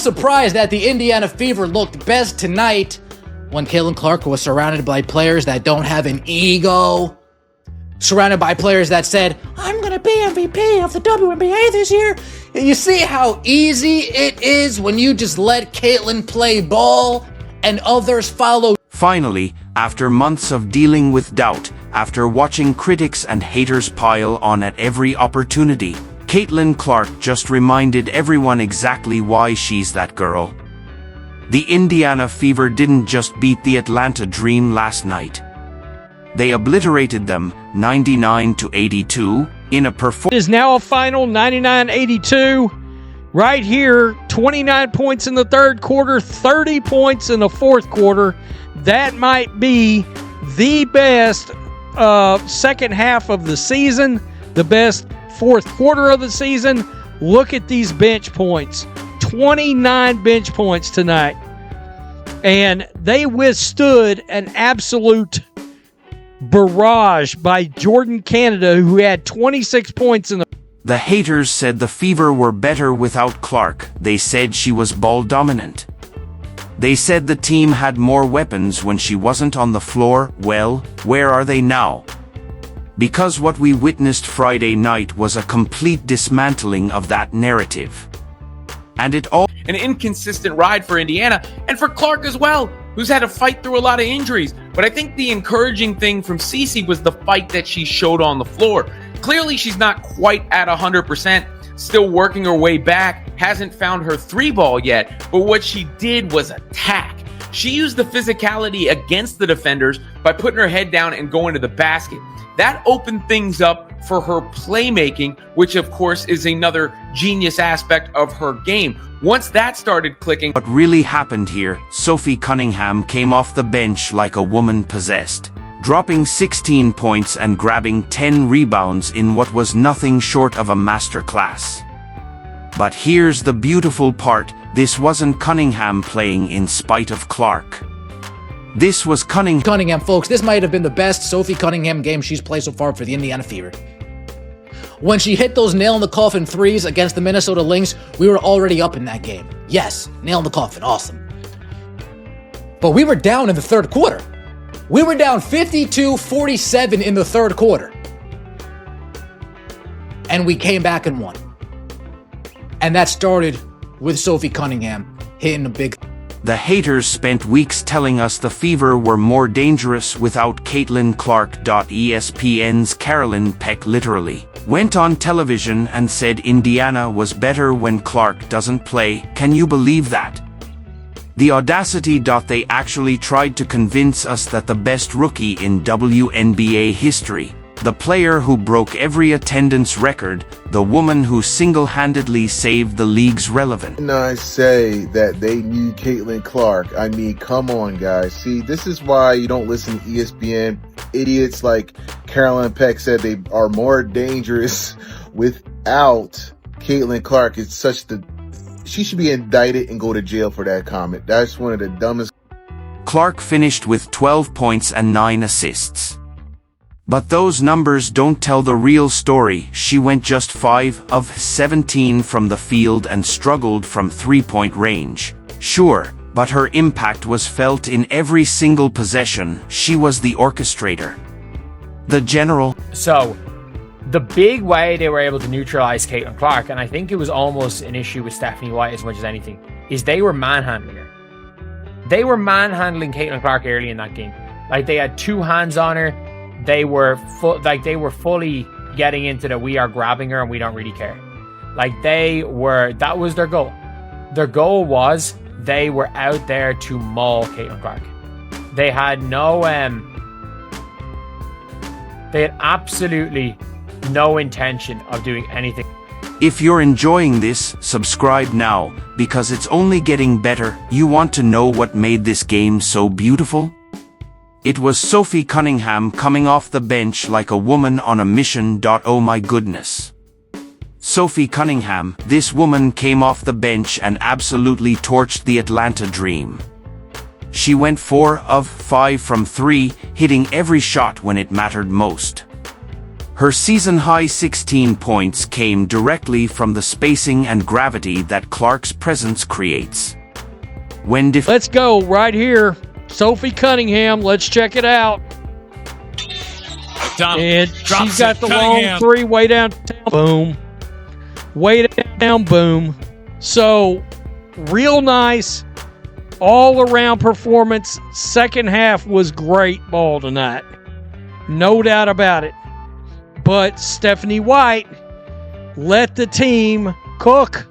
surprise that the Indiana Fever looked best tonight when Caitlin Clark was surrounded by players that don't have an ego. Surrounded by players that said, I'm going to be MVP of the WNBA this year. You see how easy it is when you just let Caitlin play ball and others follow. Finally, after months of dealing with doubt, after watching critics and haters pile on at every opportunity, Caitlin Clark just reminded everyone exactly why she's that girl. The Indiana Fever didn't just beat the Atlanta Dream last night. They obliterated them 99-82 in a performance. It is now a final 99-82. Right here, 29 points in the third quarter, 30 points in the fourth quarter. That might be the best second half of the season, the best fourth quarter of the season. Look at these bench points. 29 bench points tonight. And they withstood an absolute barrage by Jordan Canada, who had 26 points in the... The haters said the Fever were better without Clark. They said she was ball dominant. They said the team had more weapons when she wasn't on the floor. Well, where are they now? Because what we witnessed Friday night was a complete dismantling of that narrative. And it all... An inconsistent ride for Indiana, and for Clark as well, who's had to fight through a lot of injuries. But I think the encouraging thing from Cece was the fight that she showed on the floor. Clearly, she's not quite at 100%, still working her way back, hasn't found her three ball yet, but what she did was attack. She used the physicality against the defenders by putting her head down and going to the basket. That opened things up for her playmaking, which of course is another genius aspect of her game. Once that started clicking... What really happened here, Sophie Cunningham came off the bench like a woman possessed, dropping 16 points and grabbing 10 rebounds in what was nothing short of a masterclass. But here's the beautiful part, this wasn't Cunningham playing in spite of Clark. This was Cunningham, folks. This might have been the best Sophie Cunningham game she's played so far for the Indiana Fever. When she hit those nail-in-the-coffin threes against the Minnesota Lynx, we were already up in that game. Yes, nail-in-the-coffin, awesome. But we were down in the third quarter. We were down 52-47 in the third quarter. And we came back and won. And that started with Sophie Cunningham hitting a big... The haters spent weeks telling us the Fever were more dangerous without Caitlin Clark. ESPN's Carolyn Peck literally went on television and said Indiana was better when Clark doesn't play. Can you believe that? The audacity. They actually tried to convince us that the best rookie in WNBA history, the player who broke every attendance record, the woman who single-handedly saved the league's relevance. And I say that they need Caitlin Clark. I mean, come on, guys. See, this is why you don't listen to ESPN. Idiots like Carolyn Peck said they are more dangerous without Caitlin Clark. It's such the... She should be indicted and go to jail for that comment. That's one of the dumbest... Clark finished with 12 points and 9 assists. But those numbers don't tell the real story. She went just 5 of 17 from the field and struggled from three-point range. Sure, but her impact was felt in every single possession. She was the orchestrator. The general. So, the big way they were able to neutralize Caitlin Clark, and I think it was almost an issue with Stephanie White as much as anything, is they were manhandling her. They were manhandling Caitlin Clark early in that game. Like, they had two hands on her. They were fully getting into the we are grabbing her and we don't really care. Like that was their goal. Their goal was they were out there to maul Caitlin Clark. They had they had absolutely no intention of doing anything. If you're enjoying this, subscribe now, because it's only getting better. You want to know what made this game so beautiful? It was Sophie Cunningham coming off the bench like a woman on a mission. Oh my goodness. Sophie Cunningham, this woman came off the bench and absolutely torched the Atlanta Dream. She went 4 of 5 from 3, hitting every shot when it mattered most. Her season-high 16 points came directly from the spacing and gravity that Clark's presence creates. Let's go right here. Sophie Cunningham. Let's check it out. And she's got the long three way downtown. Boom. Way down, boom. So, real nice all-around performance. Second half was great ball tonight. No doubt about it. But Stephanie White let the team cook.